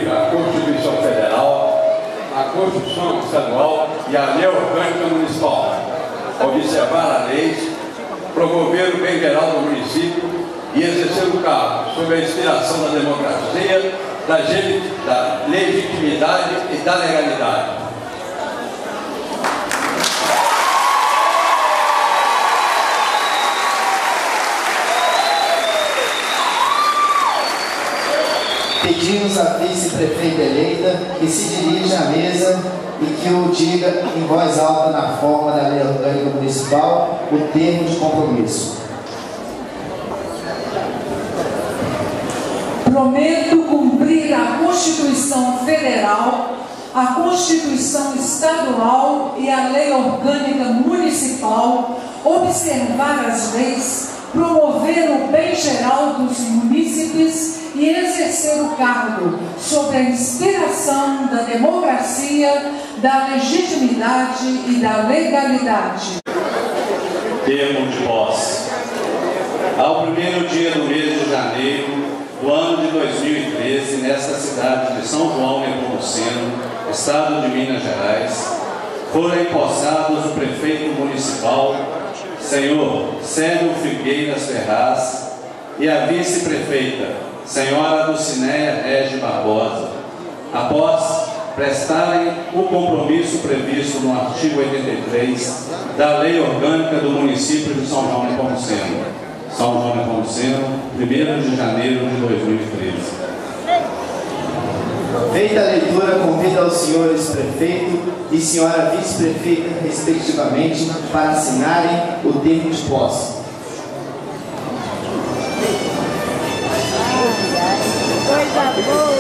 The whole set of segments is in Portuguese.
cumprir a Constituição Federal, a Constituição Estadual e a Lei Orgânica Municipal, observar a lei, promover o bem geral do município e exercer o cargo sob a inspiração da democracia, da legitimidade e da legalidade. Pedimos à vice-prefeita eleita que se dirija à mesa e que o diga em voz alta na forma da Lei Orgânica Municipal o termo de compromisso. Prometo cumprir a Constituição Federal, a Constituição Estadual e a Lei Orgânica Municipal, observar as leis, promover o bem geral dos munícipes e exercer o cargo sob a inspiração da democracia, da legitimidade e da legalidade. Termo de posse. Ao primeiro dia do mês de janeiro do ano de 2013, nesta cidade de São João Nepomuceno, estado de Minas Gerais, foram empossados o prefeito municipal, senhor Célio Figueiras Ferraz, e a vice-prefeita, senhora Dulcinéia Regi Barbosa, após prestarem o compromisso previsto no artigo 83 da Lei Orgânica do município de São João Nepomuceno. São João Nepomuceno, 1º de janeiro de 2013. Feita a leitura, convido aos senhores prefeito e senhora vice-prefeita, respectivamente, para assinarem o termo de posse. Coisa boa!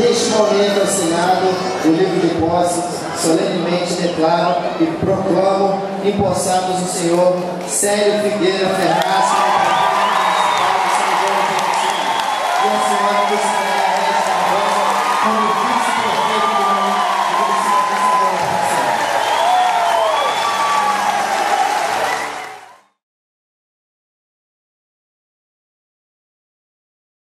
Neste momento assinado o livro de posse, solenemente declaro e proclamo empossados o senhor Célio Figueira Ferraz, e a senhora